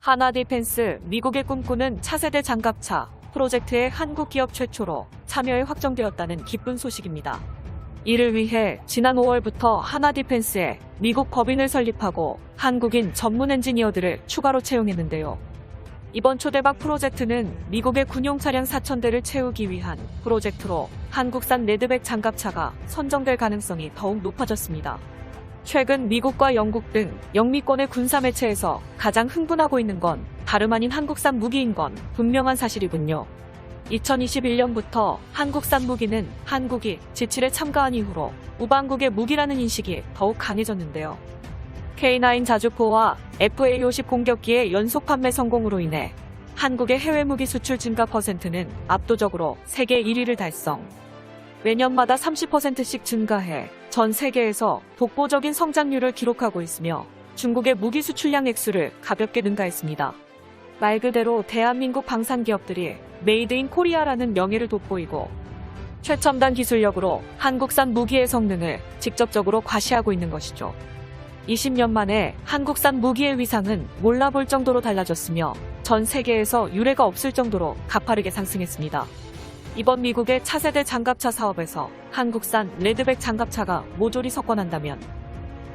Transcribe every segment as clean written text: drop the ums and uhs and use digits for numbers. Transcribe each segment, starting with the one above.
하나디펜스, 미국의 꿈꾸는 차세대 장갑차 프로젝트에 한국 기업 최초로 참여에 확정되었다는 기쁜 소식입니다. 이를 위해 지난 5월부터 하나디펜스에 미국 법인을 설립하고 한국인 전문 엔지니어들을 추가로 채용했는데요. 이번 초대박 프로젝트는 미국의 군용 차량 4,000대를 채우기 위한 프로젝트로 한국산 레드백 장갑차가 선정될 가능성이 더욱 높아졌습니다. 최근 미국과 영국 등 영미권의 군사 매체에서 가장 흥분하고 있는 건 다름 아닌 한국산 무기인 건 분명한 사실이군요. 2021년부터 한국산 무기는 한국이 G7에 참가한 이후로 우방국의 무기라는 인식이 더욱 강해졌는데요. K9 자주포와 FA-50 공격기의 연속 판매 성공으로 인해 한국의 해외 무기 수출 증가 %는 압도적으로 세계 1위를 달성. 매년마다 30%씩 증가해 전 세계에서 독보적인 성장률을 기록하고 있으며 중국의 무기 수출량 액수를 가볍게 능가했습니다. 말 그대로 대한민국 방산기업들이 메이드 인 코리아라는 명예를 돋보이고 최첨단 기술력으로 한국산 무기의 성능을 직접적으로 과시하고 있는 것이죠. 20년 만에 한국산 무기의 위상은 몰라볼 정도로 달라졌으며 전 세계에서 유례가 없을 정도로 가파르게 상승했습니다. 이번 미국의 차세대 장갑차 사업에서 한국산 레드백 장갑차가 모조리 석권한다면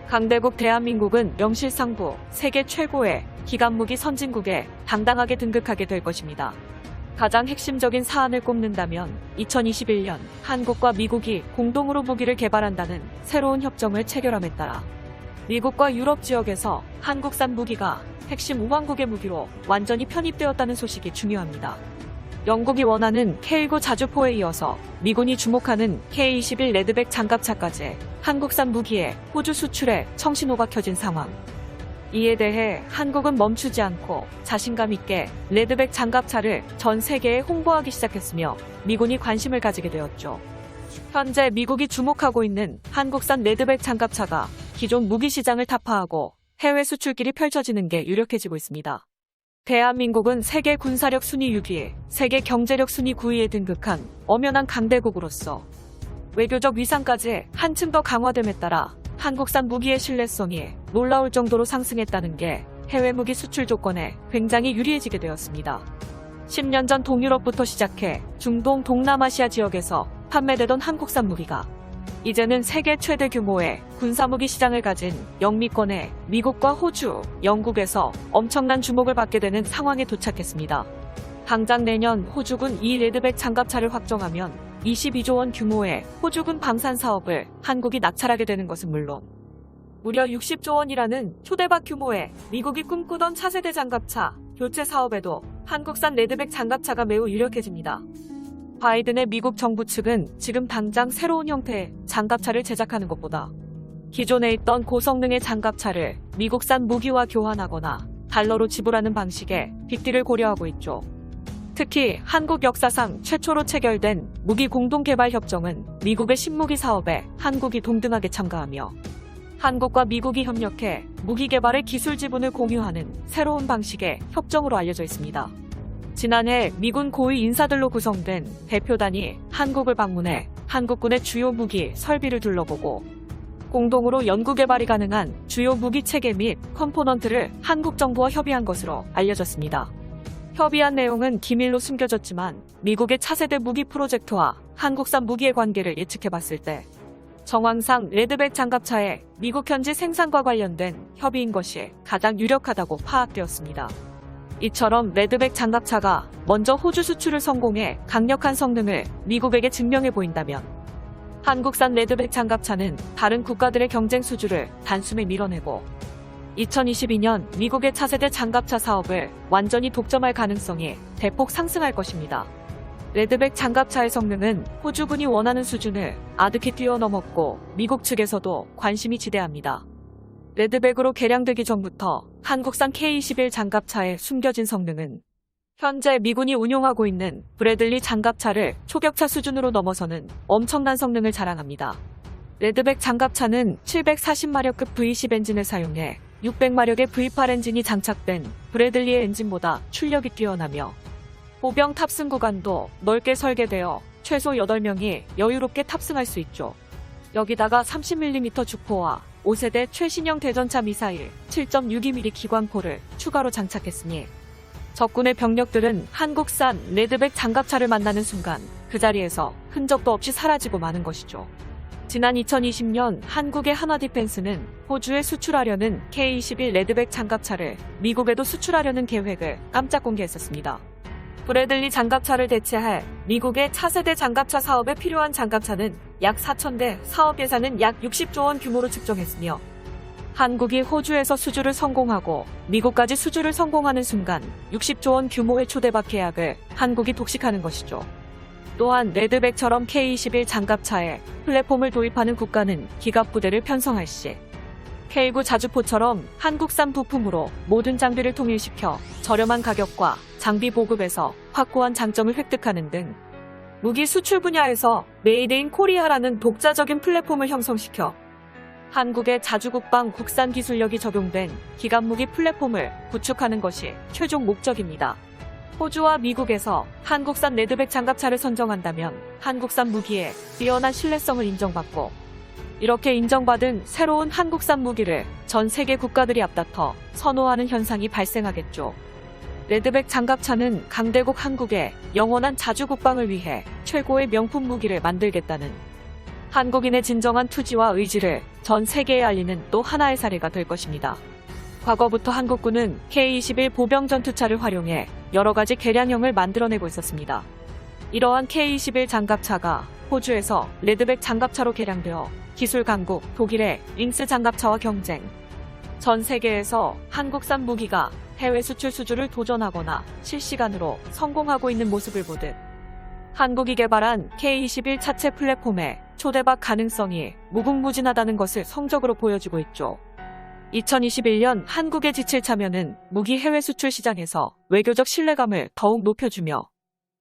강대국 대한민국은 명실상부 세계 최고의 기관무기 선진국에 당당하게 등극하게 될 것입니다. 가장 핵심적인 사안을 꼽는다면 2021년 한국과 미국이 공동으로 무기를 개발한다는 새로운 협정을 체결함에 따라 미국과 유럽 지역에서 한국산 무기가 핵심 우방국의 무기로 완전히 편입되었다는 소식이 중요합니다. 영국이 원하는 K9 자주포에 이어서 미군이 주목하는 K21 레드백 장갑차까지 한국산 무기의 호주 수출에 청신호가 켜진 상황. 이에 대해 한국은 멈추지 않고 자신감 있게 레드백 장갑차를 전 세계에 홍보하기 시작했으며 미군이 관심을 가지게 되었죠. 현재 미국이 주목하고 있는 한국산 레드백 장갑차가 기존 무기 시장을 타파하고 해외 수출길이 펼쳐지는 게 유력해지고 있습니다. 대한민국은 세계 군사력 순위 6위, 세계 경제력 순위 9위에 등극한 엄연한 강대국으로서 외교적 위상까지 한층 더 강화됨에 따라 한국산 무기의 신뢰성이 놀라울 정도로 상승했다는 게 해외 무기 수출 조건에 굉장히 유리해지게 되었습니다. 10년 전 동유럽부터 시작해 중동, 동남아시아 지역에서 판매되던 한국산 무기가 이제는 세계 최대 규모의 군사무기 시장을 가진 영미권의 미국과 호주, 영국에서 엄청난 주목을 받게 되는 상황에 도착했습니다. 당장 내년 호주군 이 레드백 장갑차를 확정하면 22조 원 규모의 호주군 방산 사업을 한국이 낙찰하게 되는 것은 물론 무려 60조 원이라는 초대박 규모의 미국이 꿈꾸던 차세대 장갑차 교체 사업에도 한국산 레드백 장갑차가 매우 유력해집니다. 바이든의 미국 정부 측은 지금 당장 새로운 형태의 장갑차를 제작하는 것보다 기존에 있던 고성능의 장갑차를 미국산 무기와 교환하거나 달러로 지불하는 방식의 빅딜을 고려하고 있죠. 특히 한국 역사상 최초로 체결된 무기 공동개발 협정은 미국의 신무기 사업에 한국이 동등하게 참가하며 한국과 미국이 협력해 무기 개발의 기술 지분을 공유하는 새로운 방식의 협정으로 알려져 있습니다. 지난해 미군 고위 인사들로 구성된 대표단이 한국을 방문해 한국군의 주요 무기 설비를 둘러보고 공동으로 연구개발이 가능한 주요 무기 체계 및 컴포넌트를 한국 정부와 협의한 것으로 알려졌습니다. 협의한 내용은 기밀로 숨겨졌지만 미국의 차세대 무기 프로젝트와 한국산 무기의 관계를 예측해봤을 때 정황상 레드백 장갑차의 미국 현지 생산과 관련된 협의인 것이 가장 유력하다고 파악되었습니다. 이처럼 레드백 장갑차가 먼저 호주 수출을 성공해 강력한 성능을 미국에게 증명해 보인다면 한국산 레드백 장갑차는 다른 국가들의 경쟁 수주를 단숨에 밀어내고 2022년 미국의 차세대 장갑차 사업을 완전히 독점할 가능성이 대폭 상승할 것입니다. 레드백 장갑차의 성능은 호주군이 원하는 수준을 아득히 뛰어넘었고 미국 측에서도 관심이 지대합니다. 레드백으로 개량되기 전부터 한국산 K21 장갑차의 숨겨진 성능은 현재 미군이 운용하고 있는 브래들리 장갑차를 초격차 수준으로 넘어서는 엄청난 성능을 자랑합니다. 레드백 장갑차는 740마력급 V10 엔진을 사용해 600마력의 V8 엔진이 장착된 브래들리의 엔진보다 출력이 뛰어나며 보병 탑승 구간도 넓게 설계되어 최소 8명이 여유롭게 탑승할 수 있죠. 여기다가 30mm 주포와 5세대 최신형 대전차 미사일 7.62mm 기관포를 추가로 장착했으니 적군의 병력들은 한국산 레드백 장갑차를 만나는 순간 그 자리에서 흔적도 없이 사라지고 마는 것이죠. 지난 2020년 한국의 한화디펜스는 호주에 수출하려는 K-21 레드백 장갑차를 미국에도 수출하려는 계획을 깜짝 공개했었습니다. 브래들리 장갑차를 대체할 미국의 차세대 장갑차 사업에 필요한 장갑차는 약 4,000대, 사업 예산은 약 60조 원 규모로 측정했으며 한국이 호주에서 수주를 성공하고 미국까지 수주를 성공하는 순간 60조 원 규모의 초대박 계약을 한국이 독식하는 것이죠. 또한 레드백처럼 K-21 장갑차에 플랫폼을 도입하는 국가는 기갑부대를 편성할 시 K9 자주포처럼 한국산 부품으로 모든 장비를 통일시켜 저렴한 가격과 장비 보급에서 확고한 장점을 획득하는 등 무기 수출 분야에서 메이드 인 코리아라는 독자적인 플랫폼을 형성시켜 한국의 자주국방 국산 기술력이 적용된 기갑무기 플랫폼을 구축하는 것이 최종 목적입니다. 호주와 미국에서 한국산 레드백 장갑차를 선정한다면 한국산 무기의 뛰어난 신뢰성을 인정받고 이렇게 인정받은 새로운 한국산 무기를 전 세계 국가들이 앞다퉈 선호하는 현상이 발생하겠죠. 레드백 장갑차는 강대국 한국의 영원한 자주국방을 위해 최고의 명품 무기를 만들겠다는 한국인의 진정한 투지와 의지를 전 세계에 알리는 또 하나의 사례가 될 것입니다. 과거부터 한국군은 K-21 보병 전투차를 활용해 여러 가지 개량형을 만들어내고 있었습니다. 이러한 K-21 장갑차가 호주에서 레드백 장갑차로 개량되어 기술 강국 독일의 링스 장갑차와 경쟁, 전 세계에서 한국산 무기가 해외 수출 수주를 도전하거나 실시간으로 성공하고 있는 모습을 보듯 한국이 개발한 K-21 차체 플랫폼의 초대박 가능성이 무궁무진하다는 것을 성적으로 보여주고 있죠. 2021년 한국의 지칠 참여는 무기 해외 수출 시장에서 외교적 신뢰감을 더욱 높여주며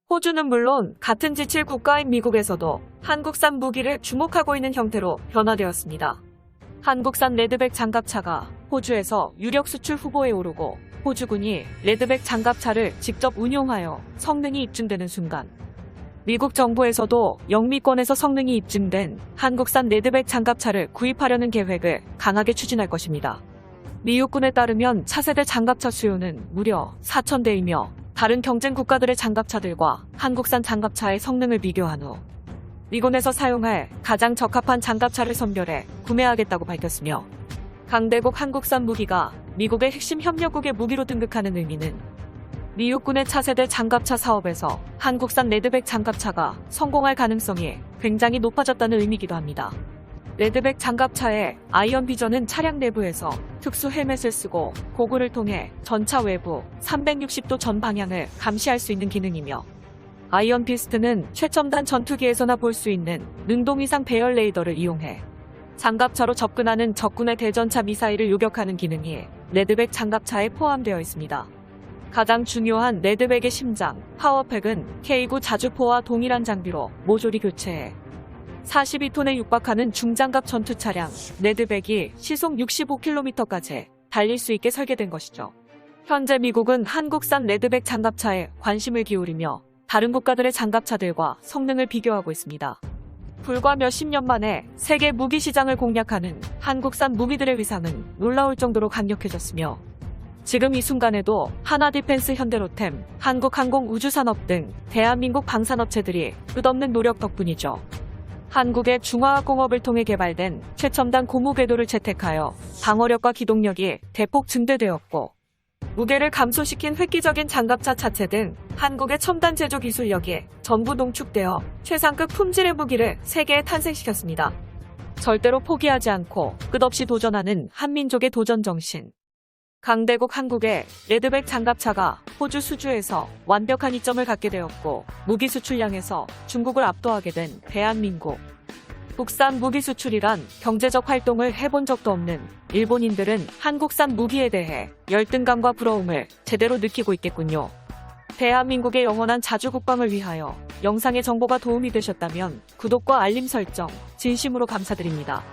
호주는 물론 같은 지칠 국가인 미국에서도 한국산 무기를 주목하고 있는 형태로 변화되었습니다. 한국산 레드백 장갑차가 호주에서 유력 수출 후보에 오르고 호주군이 레드백 장갑차를 직접 운용하여 성능이 입증되는 순간 미국 정부에서도 영미권에서 성능이 입증된 한국산 레드백 장갑차를 구입하려는 계획을 강하게 추진할 것입니다. 미 육군에 따르면 차세대 장갑차 수요는 무려 4,000대이며 다른 경쟁 국가들의 장갑차들과 한국산 장갑차의 성능을 비교한 후 미군에서 사용할 가장 적합한 장갑차를 선별해 구매하겠다고 밝혔으며 강대국 한국산 무기가 미국의 핵심 협력국의 무기로 등극하는 의미는 미 육군의 차세대 장갑차 사업에서 한국산 레드백 장갑차가 성공할 가능성이 굉장히 높아졌다는 의미이기도 합니다. 레드백 장갑차의 아이언 비전은 차량 내부에서 특수 헬멧을 쓰고 고글을 통해 전차 외부 360도 전 방향을 감시할 수 있는 기능이며 아이언 피스트는 최첨단 전투기에서나 볼 수 있는 능동 이상 배열 레이더를 이용해 장갑차로 접근하는 적군의 대전차 미사일을 요격하는 기능이 레드백 장갑차에 포함되어 있습니다. 가장 중요한 레드백의 심장, 파워팩은 K9 자주포와 동일한 장비로 모조리 교체해 42톤에 육박하는 중장갑 전투 차량 레드백이 시속 65km까지 달릴 수 있게 설계된 것이죠. 현재 미국은 한국산 레드백 장갑차에 관심을 기울이며 다른 국가들의 장갑차들과 성능을 비교하고 있습니다. 불과 몇십 년 만에 세계 무기 시장을 공략하는 한국산 무기들의 위상은 놀라울 정도로 강력해졌으며 지금 이 순간에도 한화디펜스, 현대로템, 한국항공우주산업 등 대한민국 방산업체들이 끝없는 노력 덕분이죠. 한국의 중화학공업을 통해 개발된 최첨단 고무궤도를 채택하여 방어력과 기동력이 대폭 증대되었고 무게를 감소시킨 획기적인 장갑차 차체 등 한국의 첨단 제조 기술력이 전부 농축되어 최상급 품질의 무기를 세계에 탄생시켰습니다. 절대로 포기하지 않고 끝없이 도전하는 한민족의 도전 정신. 강대국 한국의 레드백 장갑차가 호주 수주에서 완벽한 이점을 갖게 되었고 무기 수출량에서 중국을 압도하게 된 대한민국. 국산 무기 수출이란 경제적 활동을 해본 적도 없는 일본인들은 한국산 무기에 대해 열등감과 부러움을 제대로 느끼고 있겠군요. 대한민국의 영원한 자주국방을 위하여 영상의 정보가 도움이 되셨다면 구독과 알림 설정 진심으로 감사드립니다.